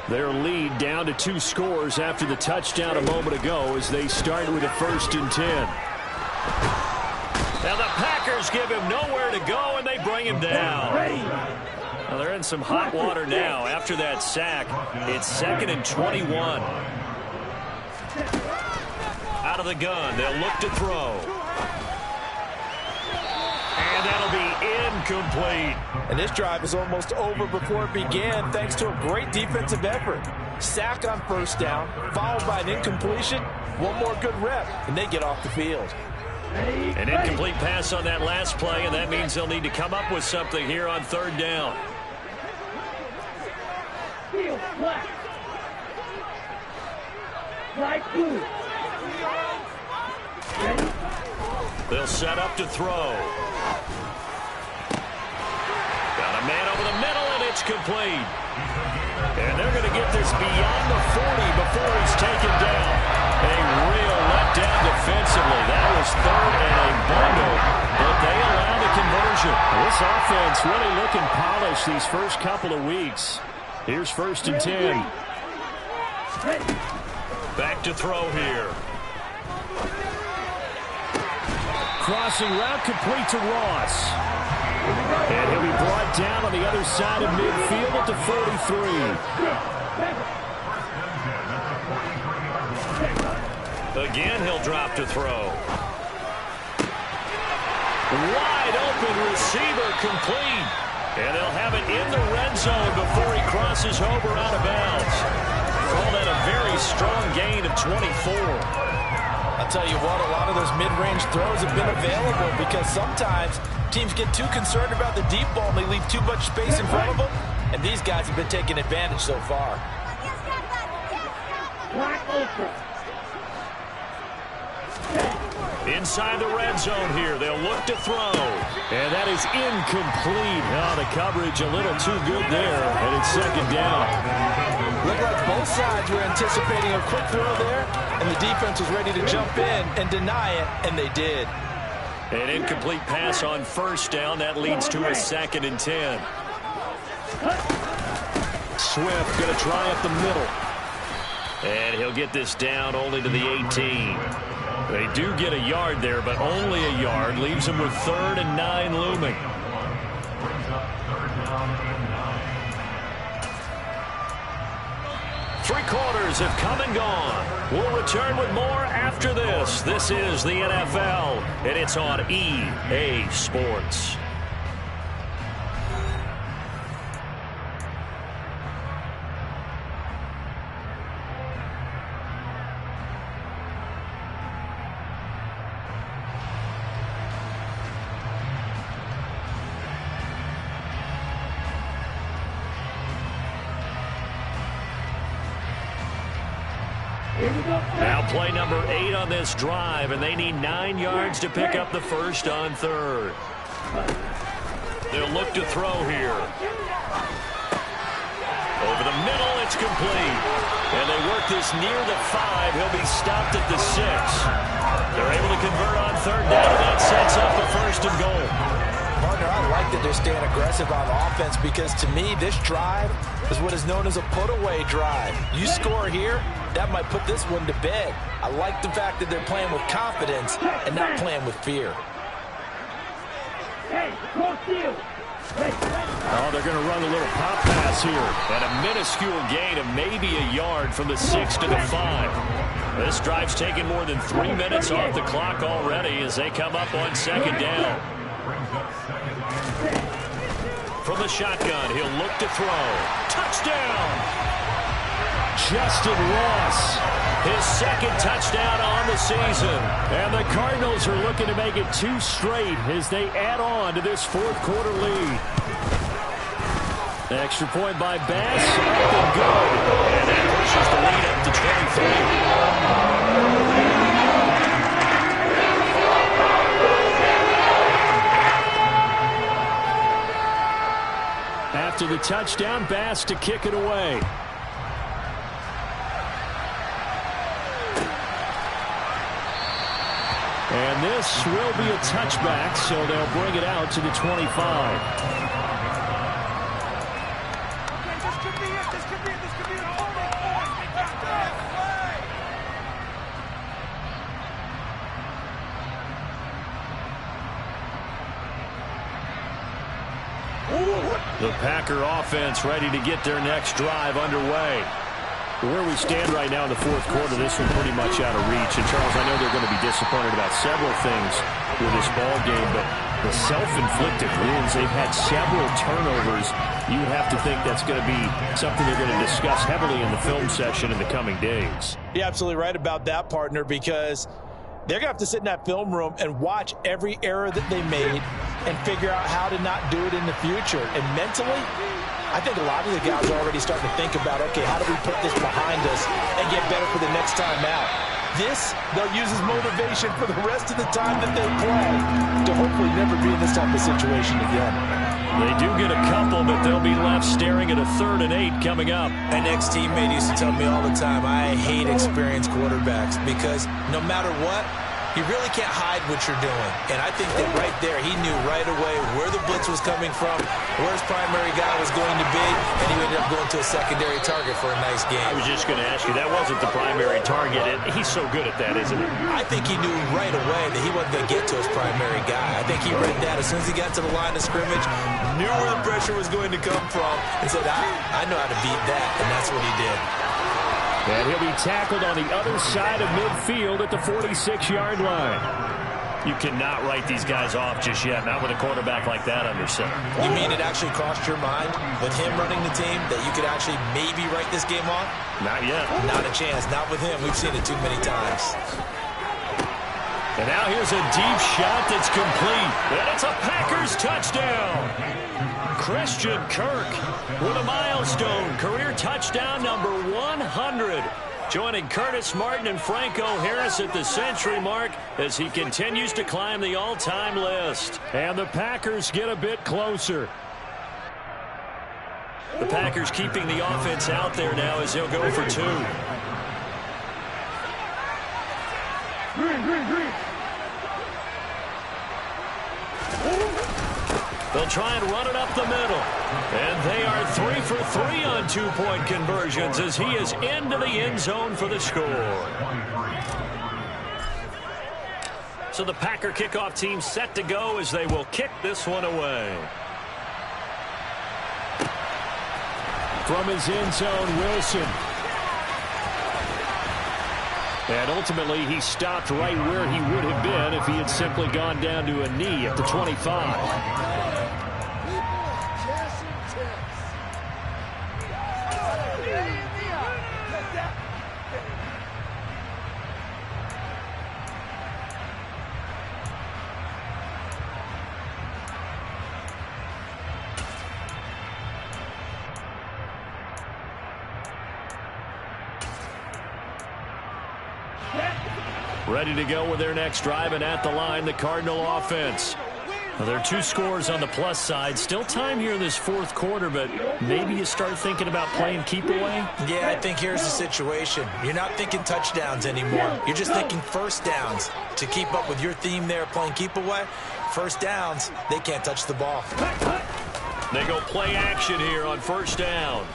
Their lead down to 2 scores after the touchdown a moment ago as they start with a 1st and 10. Now the Packers give him nowhere to go, and they bring him down. Well, they're in some hot water now after that sack. It's 2nd and 21. Out of the gun, they'll look to throw. And that'll be incomplete. And this drive is almost over before it began thanks to a great defensive effort. Sack on first down, followed by an incompletion. One more good rep, and they get off the field. An incomplete pass on that last play, and that means they'll need to come up with something here on third down. They'll set up to throw. Got a man over the middle, and it's complete. And they're going to get this beyond the 40 before he's taken down. A real letdown defensively. That was third and a bundle, but they allow the conversion. This offense really looking polished these first couple of weeks. Here's 1st and 10. Back to throw here. Crossing route complete to Ross. And he'll be brought down on the other side of midfield at the 43. Again, he'll drop to throw. Wide open receiver complete. And they'll have it in the red zone before he crosses over out of bounds. Call that a very strong gain of 24. I'll tell you what, a lot of those mid-range throws have been available because sometimes teams get too concerned about the deep ball and they leave too much space in front of them, and these guys have been taking advantage so far. Inside the red zone here, they'll look to throw. And that is incomplete. Oh, the coverage a little too good there, and it's 2nd down. Looked like both sides were anticipating a quick throw there, and the defense was ready to jump in and deny it, and they did. An incomplete pass on 1st down. That leads to a 2nd and 10. Swift going to try up the middle. And he'll get this down only to the 18. They do get a yard there, but only a yard. Leaves them with 3rd and 9 looming. Three quarters have come and gone. We'll return with more after this. This is the NFL, and it's on EA Sports. Now play number 8 on this drive, and they need 9 yards to pick up the first on 3rd. They'll look to throw here. Over the middle, it's complete. And they work this near the 5. He'll be stopped at the 6. They're able to convert on 3rd down, and that sets up a 1st and goal. Partner, I like that they're staying aggressive on offense because to me, this drive is what is known as a put-away drive. You score here, that might put this one to bed. I like the fact that they're playing with confidence and not playing with fear. Oh, they're going to run a little pop pass here. And a minuscule gain of maybe a yard from the 6 to the 5. This drive's taken more than 3 minutes off the clock already as they come up on 2nd down. From the shotgun, he'll look to throw. Touchdown! Justin Ross, his 2nd touchdown on the season. And the Cardinals are looking to make it 2 straight as they add on to this 4th quarter lead. Extra point by Bass, up and good. And that pushes the lead up to 23. After the touchdown, Bass to kick it away. And this will be a touchback, so they'll bring it out to the 25. The Packer offense ready to get their next drive underway. Where we stand right now in the 4th quarter, this one pretty much out of reach. And, Charles, I know they're going to be disappointed about several things with this ball game, but The self-inflicted wounds, they've had several turnovers. You would have to think that's going to be something they're going to discuss heavily in the film session in the coming days. You're absolutely right about that, partner, because they're going to have to sit in that film room and watch every error that they made and figure out how to not do it in the future. And mentally, I think a lot of the guys are already starting to think about, okay, how do we put this behind us and get better for the next time out? This, they'll use as motivation for the rest of the time that they play to hopefully never be in this type of situation again. They do get a couple, but they'll be left staring at a 3rd and 8 coming up. An ex-teammate used to tell me all the time, I hate experienced quarterbacks because no matter what, you really can't hide what you're doing. And I think that right there, he knew right away where the blitz was coming from, where his primary guy was going to be, and he ended up going to a secondary target for a nice game. I was just going to ask you, that wasn't the primary target. He's so good at that, isn't he? I think he knew right away that he wasn't going to get to his primary guy. I think he read that as soon as he got to the line of scrimmage, knew where the pressure was going to come from, and said, I know how to beat that, and that's what he did. And he'll be tackled on the other side of midfield at the 46-yard line. You cannot write these guys off just yet, not with a quarterback like that under center. You mean it actually crossed your mind with him running the team that you could actually maybe write this game off? Not yet. Not a chance. Not with him. We've seen it too many times. And now here's a deep shot that's complete. And it's a Packers touchdown. Christian Kirk with a milestone career touchdown number 100. Joining Curtis Martin and Franco Harris at the century mark as he continues to climb the all-time list. And the Packers get a bit closer. The Packers keeping the offense out there now as they'll go for 2. They'll try and run it up the middle. And they are 3 for 3 on 2-point conversions as he is into the end zone for the score. So the Packer kickoff team set to go as they will kick this one away. From his end zone, Wilson. And ultimately, he stopped right where he would have been if he had simply gone down to a knee at the 25. Ready to go with their next drive, and at the line, the Cardinal offense. Well, there are 2 scores on the plus side. Still time here in this 4th quarter, but maybe you start thinking about playing keep away? Yeah, I think here's the situation. You're not thinking touchdowns anymore. You're just thinking first downs. To keep up with your theme there, playing keep away, first downs, they can't touch the ball. They go play action here on first down.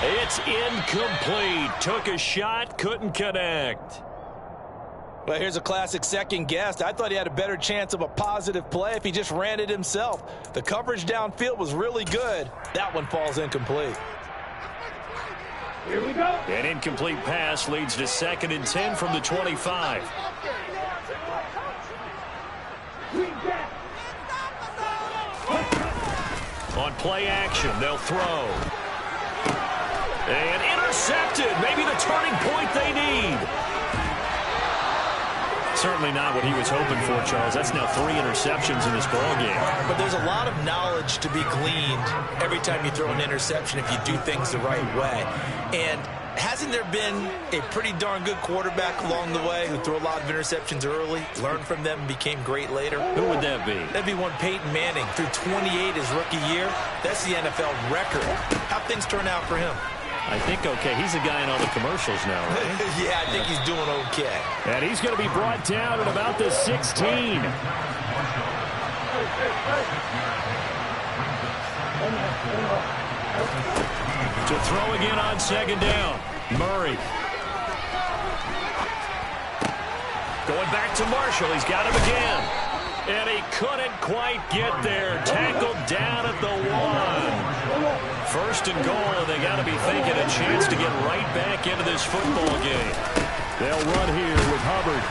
It's incomplete. Took a shot, couldn't connect. Well, here's a classic second guess. I thought he had a better chance of a positive play if he just ran it himself. The coverage downfield was really good. That one falls incomplete. Here we go. An incomplete pass leads to 2nd and 10 from the 25. On play action, they'll throw. And intercepted. Maybe the turning point they need. Certainly not what he was hoping for, Charles. That's now 3 interceptions in this ballgame. But there's a lot of knowledge to be gleaned every time you throw an interception if you do things the right way. And hasn't there been a pretty darn good quarterback along the way who threw a lot of interceptions early, learned from them, and became great later? Who would that be? That'd be one Peyton Manning. Threw 28 his rookie year. That's the NFL record. How'd things turn out for him? I think okay. He's a guy in all the commercials now, right? Yeah, I think he's doing okay. And he's going to be brought down at about the 16. To throw again on 2nd down. Murray. Going back to Marshall. He's got him again. And he couldn't quite get there. Tackled down at the 1. First and goal, and they got to be thinking a chance to get right back into this football game. They'll run here with Hubbard.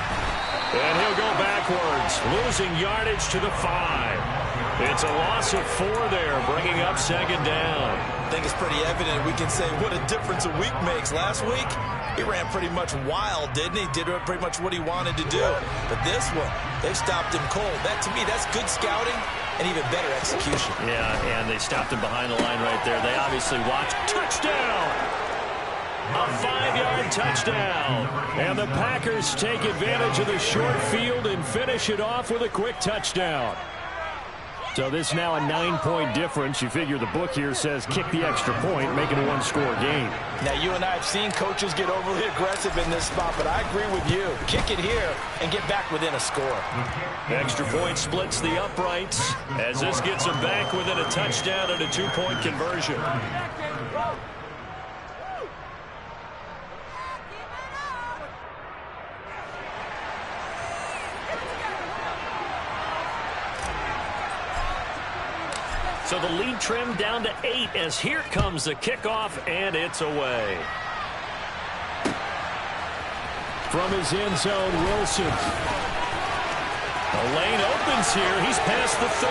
And he'll go backwards, losing yardage to the 5. It's a loss of 4 there, bringing up second down. I think it's pretty evident. We can say what a difference a week makes. Last week, he ran pretty much wild, didn't he? Did pretty much what he wanted to do. But this one, they've stopped him cold. That, to me, that's good scouting and even better execution. Yeah, and they stopped him behind the line right there. They obviously watched. Touchdown! A 5-yard touchdown. And the Packers take advantage of the short field and finish it off with a quick touchdown. So this is now a 9-point difference. You figure the book here says kick the extra point, make it a 1-score game. Now, you and I have seen coaches get overly aggressive in this spot, but I agree with you. Kick it here and get back within a score. Extra point splits the uprights as this gets them back within a touchdown and a 2-point conversion. So the lead trimmed down to 8 as here comes the kickoff, and it's away. From his end zone, Wilson. The lane opens here. He's past the 30.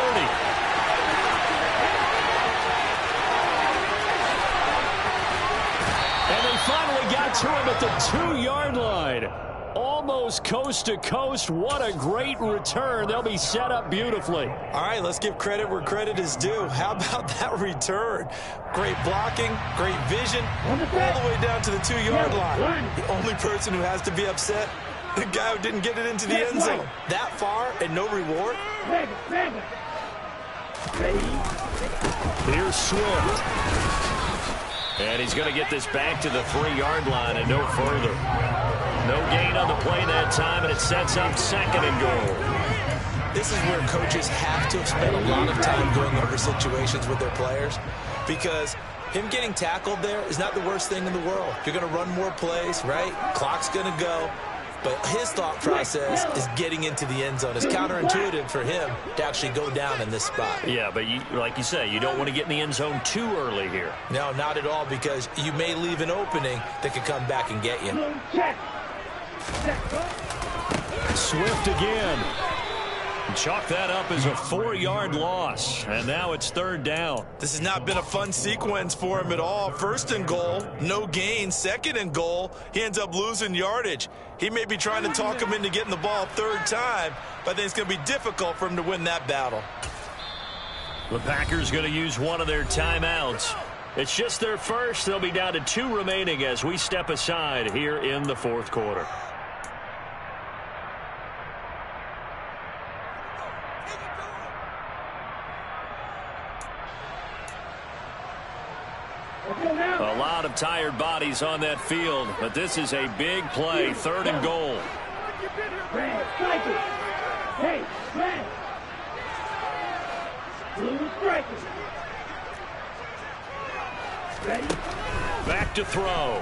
And they finally got to him at the 2-yard line. Almost coast to coast. What a great return. They'll be set up beautifully. All right, let's give credit where credit is due. How about that return? Great blocking, great vision, all the way down to the 2-yard line. The only person who has to be upset, the guy who didn't get it into the end zone. That far and no reward? Here's Swift. And he's going to get this back to the 3-yard line and no further. No gain on the play that time, and it sets up second and goal. This is where coaches have to have spent a lot of time going over situations with their players, because him getting tackled there is not the worst thing in the world. You're going to run more plays, right? Clock's going to go. But his thought process is getting into the end zone. It's counterintuitive for him to actually go down in this spot. Yeah, but like you say, you don't want to get in the end zone too early here. No, not at all, because you may leave an opening that could come back and get you. Swift again. Chalk that up as a 4-yard loss, and now it's third down. This has not been a fun sequence for him at all. First and goal, no gain. Second and goal, he ends up losing yardage. He may be trying to talk him into getting the ball third time, but I think it's going to be difficult for him to win that battle. The Packers going to use one of their timeouts. It's just their first. They'll be down to 2 remaining as we step aside here in the fourth quarter. A lot of tired bodies on that field, but this is a big play, third and goal. Back to throw.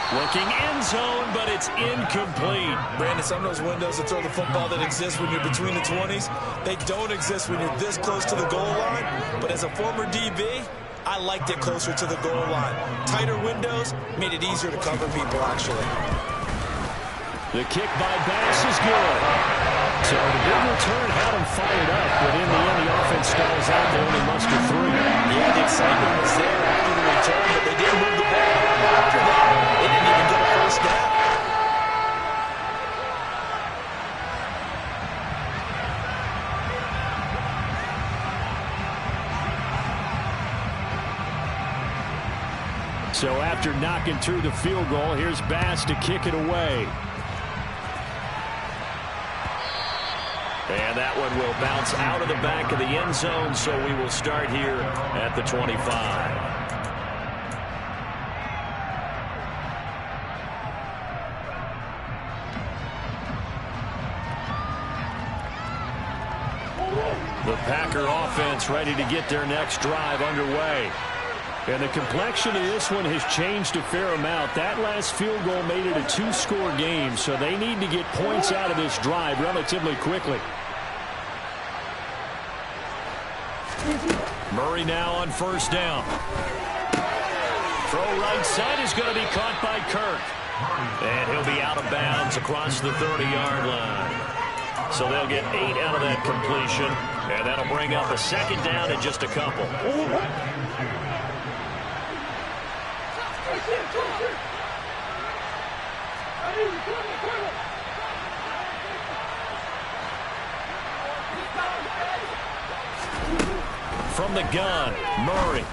Looking end zone, but it's incomplete. Brandon, some of those windows to throw the football that exist when you're between the 20s, they don't exist when you're this close to the goal line. But as a former DB, I liked it closer to the goal line. Tighter windows made it easier to cover people, actually. The kick by Bass is good. So the big return had him fired up, but in the end, the offense stalls out. They only mustered 3. Yeah, the excitement was there after the return, but they didn't move the ball. After that, they didn't even get a first down. So after knocking through the field goal, here's Bass to kick it away. And that one will bounce out of the back of the end zone, so we will start here at the 25. The Packer offense ready to get their next drive underway. And the complexion of this one has changed a fair amount. That last field goal made it a two-score game, so they need to get points out of this drive relatively quickly. Murray now on first down. Throw right side is going to be caught by Kirk. And he'll be out of bounds across the 30-yard line. So they'll get 8 out of that completion, and that'll bring up a second down in just a couple. From the gun, Murray.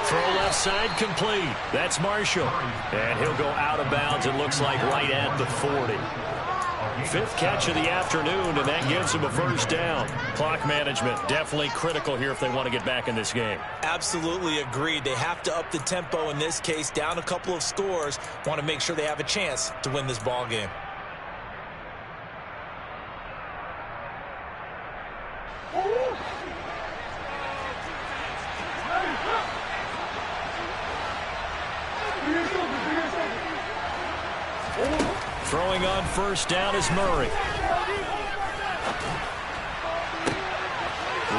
Throw left side complete. That's Marshall. And he'll go out of bounds, it looks like, right at the 40. Fifth catch of the afternoon, and that gives him a first down. Clock management definitely critical here if they want to get back in this game. Absolutely agreed. They have to up the tempo in this case, down a couple of scores. Want to make sure they have a chance to win this ball game. Throwing on first down is Murray.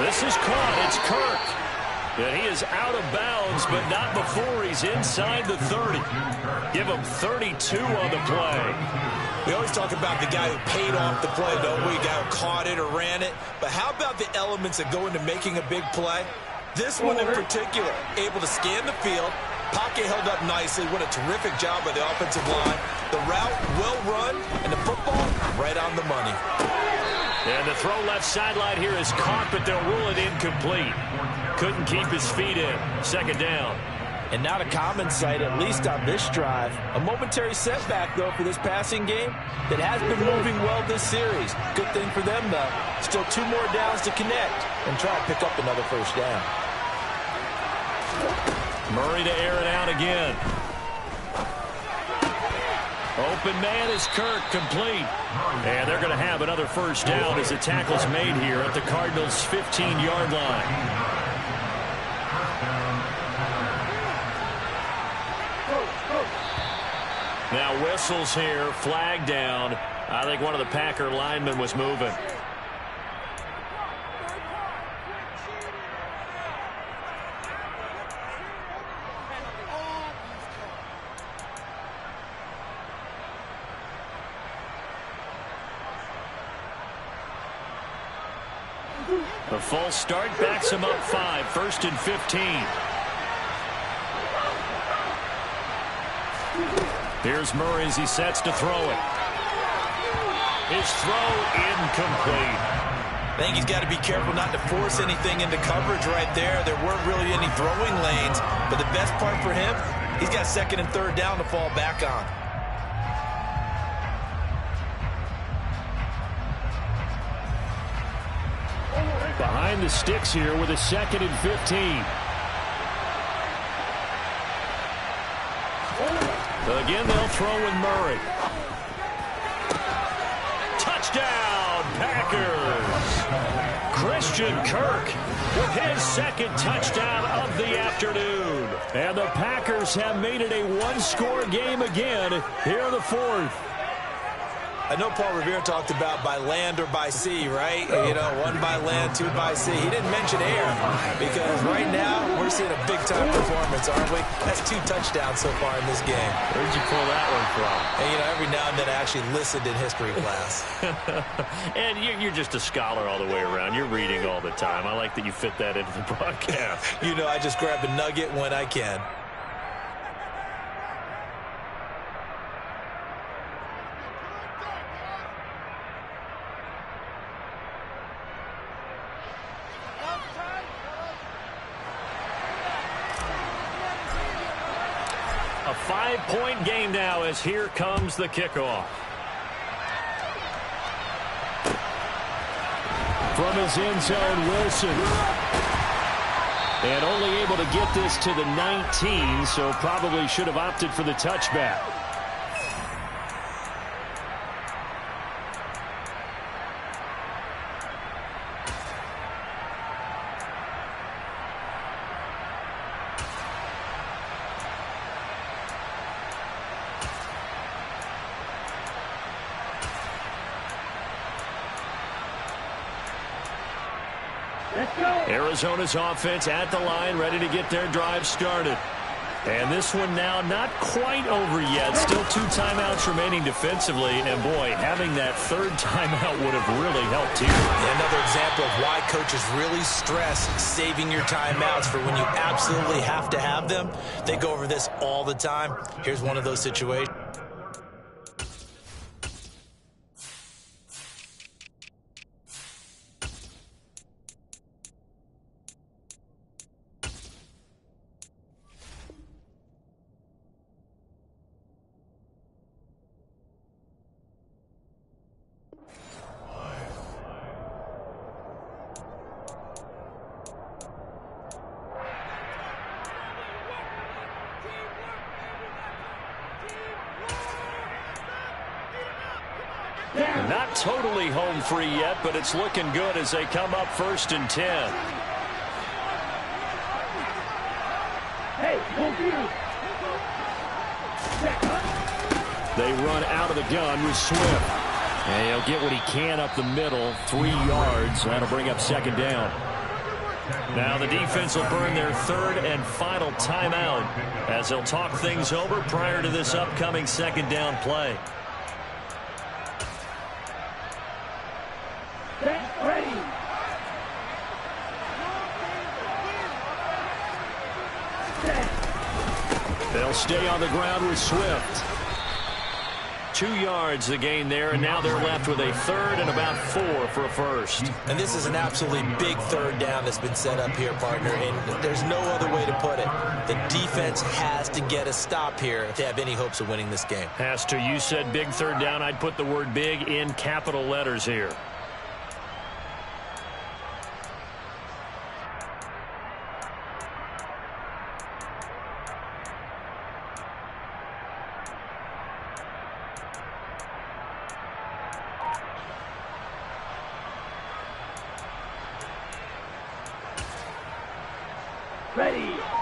This is caught. It's Kirk. And he is out of bounds, but not before he's inside the 30. Give him 32 on the play. We always talk about the guy who paid off the play, don't we? The guy who caught it or ran it. But how about the elements that go into making a big play? This one in particular, able to scan the field. Pocket held up nicely. What a terrific job by the offensive line. The route well run, and the football right on the money. And the throw left sideline here is caught, but they'll rule it incomplete. Couldn't keep his feet in. Second down. And not a common sight, at least on this drive. A momentary setback, though, for this passing game that has been moving well this series. Good thing for them, though. Still 2 more downs to connect and try to pick up another first down. Murray to air it out again. Open man is Kirk, complete. And they're going to have another first down as the tackle's made here at the Cardinals' 15-yard line. Now whistles here, flag down. I think one of the Packer linemen was moving. The false start backs him up 5, 1st and 15. Here's Murray as he sets to throw it. His throw incomplete. I think he's got to be careful not to force anything into coverage right there. There weren't really any throwing lanes, but the best part for him, he's got 2nd and 3rd down to fall back on. Behind the sticks here with a 2nd and 15. Again, they'll throw with Murray. Touchdown, Packers! Christian Kirk with his 2nd touchdown of the afternoon. And the Packers have made it a one-score game again here in the 4th. I know Paul Revere talked about by land or by sea, right? You know, 1 by land, 2 by sea. He didn't mention air because right now we're seeing a big-time performance, aren't we? That's 2 touchdowns so far in this game. Where'd you pull that one from? And, you know, every now and then I actually listened in history class. And you're just a scholar all the way around. You're reading all the time. I like that you fit that into the broadcast. You know, I just grab a nugget when I can. A 5-point game now as here comes the kickoff. From his end zone, Wilson. And only able to get this to the 19, so probably should have opted for the touchback. Arizona's offense at the line, ready to get their drive started. And this one now not quite over yet. Still 2 timeouts remaining defensively. And, boy, having that 3rd timeout would have really helped here. Another example of why coaches really stress saving your timeouts for when you absolutely have to have them. They go over this all the time. Here's one of those situations. Not totally home free yet, but it's looking good as they come up 1st and 10. They run out of the gun with Swift. And he'll get what he can up the middle, 3 yards. That'll bring up 2nd down. Now the defense will burn their 3rd and final timeout as they'll talk things over prior to this upcoming 2nd down play. They'll stay on the ground with Swift. 2 yards the gain there, and now they're left with a 3rd and about 4 for a 1st. And this is an absolutely big 3rd down that's been set up here, partner, and there's no other way to put it. The defense has to get a stop here if they have any hopes of winning this game. Has to. You said big 3rd down. I'd put the word big in capital letters here.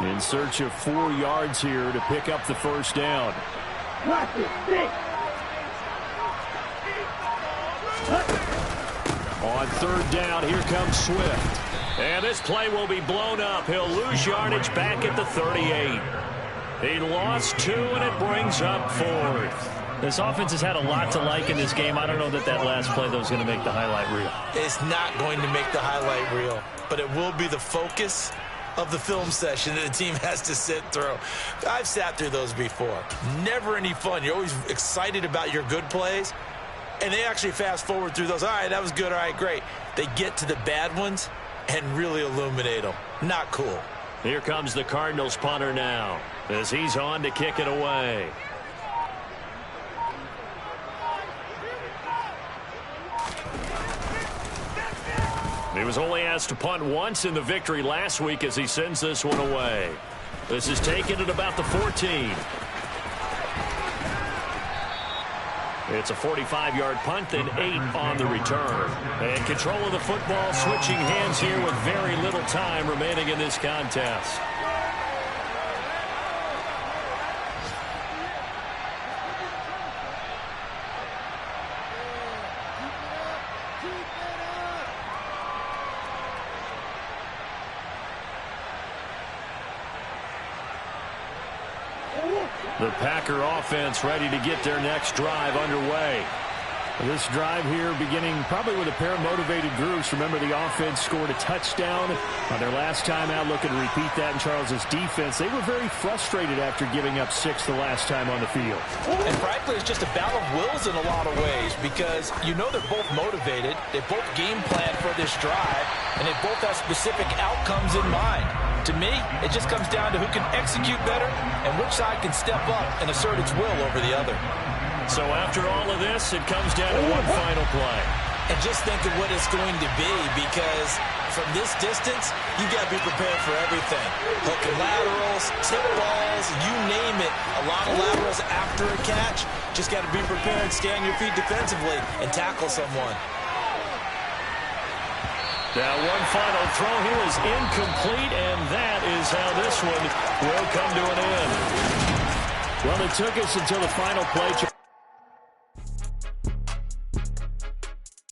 In search of 4 yards here to pick up the 1st down. On 3rd down, here comes Swift. And this play will be blown up. He'll lose yardage back at the 38. He lost 2, and it brings up 4th. This offense has had a lot to like in this game. I don't know that last play, though, is going to make the highlight reel. It's not going to make the highlight reel, but it will be the focus of the film session that the team has to sit through. I've sat through those before. Never any fun. You're always excited about your good plays, and they actually fast forward through those. All right, that was good. All right, great. They get to the bad ones and really illuminate them. Not cool. Here comes the Cardinals punter now as he's on to kick it away. He was only asked to punt once in the victory last week as he sends this one away. This is taken at about the 14. It's a 45-yard punt, then 8 on the return. And control of the football switching hands here with very little time remaining in this contest. The Packer offense ready to get their next drive underway. This drive here beginning probably with a pair of motivated groups. Remember, the offense scored a touchdown on their last time out, looking to repeat that in Charles's defense. They were very frustrated after giving up 6 the last time on the field. And frankly, it's just a battle of wills in a lot of ways because you know they're both motivated. They both game plan for this drive, and they both have specific outcomes in mind. To me, it just comes down to who can execute better and which side can step up and assert its will over the other. So after all of this, it comes down to one final play. And just think of what it's going to be, because from this distance, you got to be prepared for everything. Hook and laterals, tip balls, you name it. A lot of laterals after a catch. Just got to be prepared, stay on your feet defensively, and tackle someone. Now one final throw here is incomplete, and that is how this one will come to an end. Well, it took us until the final play.